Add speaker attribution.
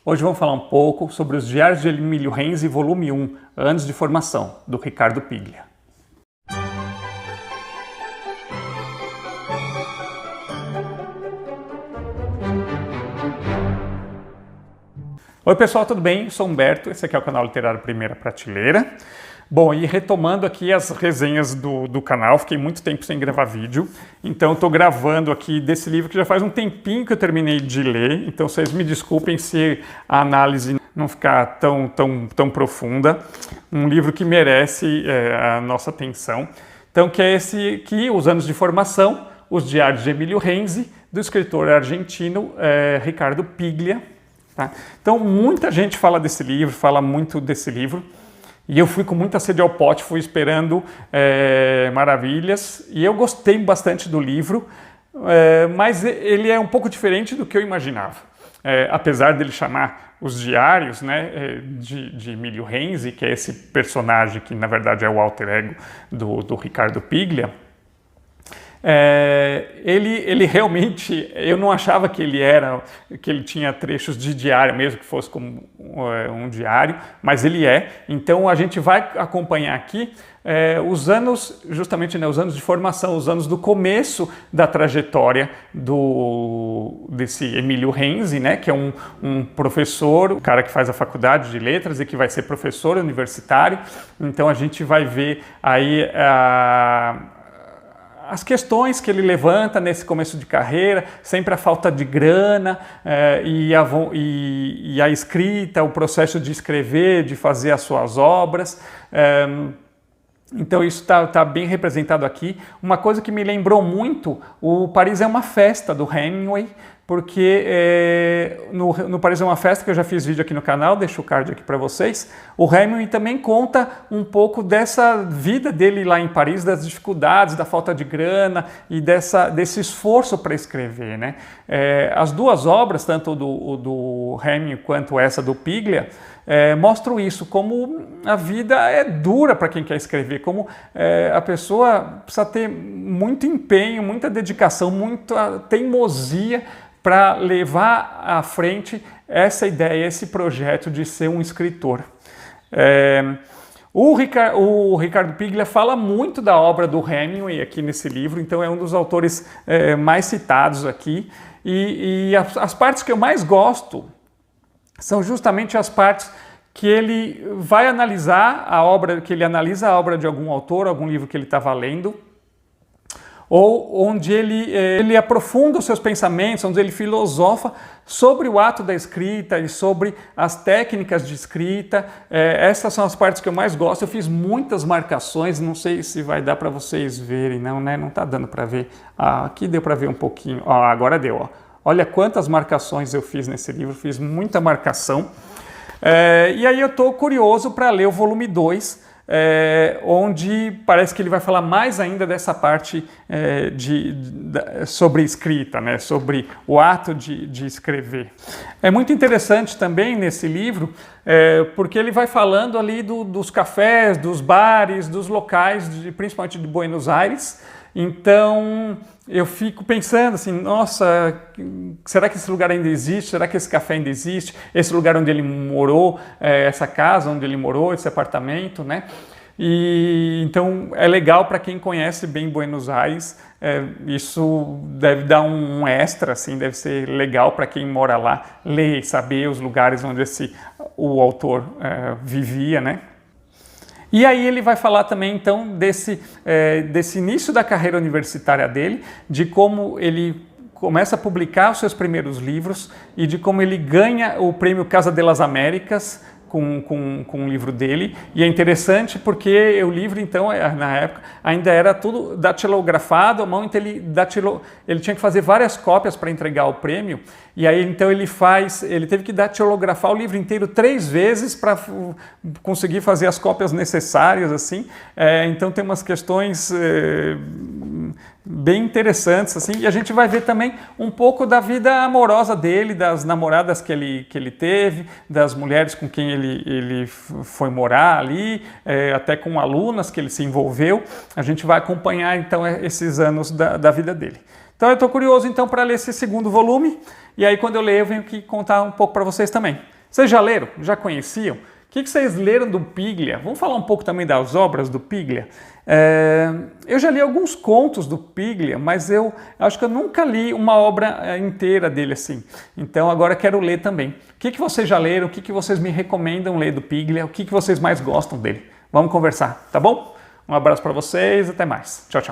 Speaker 1: Hoje vamos falar um pouco sobre os Diários de Emílio Renzi, volume 1, Anos de Formação, do Ricardo Piglia. Oi pessoal, tudo bem? Eu sou Humberto, esse aqui é o canal Literário Primeira Prateleira. Bom, e retomando aqui as resenhas do canal, fiquei muito tempo sem gravar vídeo, então estou gravando aqui desse livro que já faz um tempinho que eu terminei de ler, então vocês me desculpem se a análise não ficar tão profunda. Um livro que merece a nossa atenção, então que é esse aqui, Os Anos de Formação, Os Diários de Emílio Renzi, do escritor argentino Ricardo Piglia. Tá? Então muita gente fala desse livro, fala muito desse livro, e eu fui com muita sede ao pote, fui esperando maravilhas, e eu gostei bastante do livro, mas ele é um pouco diferente do que eu imaginava. Apesar dele chamar Os Diários, né, de Emílio Renzi, que é esse personagem que na verdade é o alter ego do Ricardo Piglia, ele realmente, eu não achava que ele tinha trechos de diário, mesmo que fosse como um diário, mas ele é. Então a gente vai acompanhar aqui os anos, justamente, né, os anos de formação, os anos do começo da trajetória desse Emílio Renzi, né, que é um professor, um cara que faz a faculdade de letras e que vai ser professor universitário. Então a gente vai ver aí as questões que ele levanta nesse começo de carreira, sempre a falta de grana e a escrita, o processo de escrever, de fazer as suas obras. Então isso está bem representado aqui. Uma coisa que me lembrou muito, o Paris é uma Festa, do Hemingway, porque no Paris é uma Festa, que eu já fiz vídeo aqui no canal, deixo o card aqui para vocês, o Hemingway também conta um pouco dessa vida dele lá em Paris, das dificuldades, da falta de grana e desse esforço para escrever, né? As duas obras, tanto o do Hemingway quanto essa do Piglia, mostram isso, como a vida é dura para quem quer escrever, como a pessoa precisa ter muito empenho, muita dedicação, muita teimosia para levar à frente essa ideia, esse projeto de ser um escritor. O Ricardo Piglia fala muito da obra do Hemingway aqui nesse livro, então é um dos autores mais citados aqui, e as partes que eu mais gosto são justamente as partes que ele vai analisar a obra, que ele analisa a obra de algum autor, algum livro que ele estava lendo, ou onde ele aprofunda os seus pensamentos, onde ele filosofa sobre o ato da escrita e sobre as técnicas de escrita. Essas são as partes que eu mais gosto. Eu fiz muitas marcações, não sei se vai dar para vocês verem, não, né? Não está dando para ver. Aqui deu para ver um pouquinho. Agora deu. Ó. Olha quantas marcações eu fiz nesse livro, fiz muita marcação. E aí eu estou curioso para ler o volume 2, onde parece que ele vai falar mais ainda dessa parte sobre escrita, né, sobre o ato de escrever. É muito interessante também nesse livro, porque ele vai falando ali dos cafés, dos bares, dos locais, principalmente de Buenos Aires. Então eu fico pensando assim, nossa, será que esse lugar ainda existe? Será que esse café ainda existe? Esse lugar onde ele morou, essa casa onde ele morou, esse apartamento, né? E então é legal para quem conhece bem Buenos Aires, isso deve dar um extra, assim, deve ser legal para quem mora lá, ler e saber os lugares onde o autor vivia, né? E aí ele vai falar também, então, desse início da carreira universitária dele, de como ele começa a publicar os seus primeiros livros e de como ele ganha o prêmio Casa de las Américas com o livro dele. E é interessante porque o livro, então, na época, ainda era tudo datilografado à mão, então ele tinha que fazer várias cópias para entregar o prêmio. E aí, então, ele teve que datilografar o livro inteiro 3 vezes para conseguir fazer as cópias necessárias, assim. Então, tem umas questões bem interessantes, assim, e a gente vai ver também um pouco da vida amorosa dele, das namoradas que ele teve, das mulheres com quem ele foi morar ali, até com alunas que ele se envolveu. A gente vai acompanhar, então, esses anos da vida dele. Então eu estou curioso então para ler esse segundo volume, e aí quando eu ler eu venho aqui contar um pouco para vocês também. Vocês já leram? Já conheciam? O que vocês leram do Piglia? Vamos falar um pouco também das obras do Piglia? Eu já li alguns contos do Piglia, mas eu acho que eu nunca li uma obra inteira dele assim. Então agora quero ler também. O que vocês já leram? O que vocês me recomendam ler do Piglia? O que vocês mais gostam dele? Vamos conversar, tá bom? Um abraço para vocês, até mais. Tchau, tchau.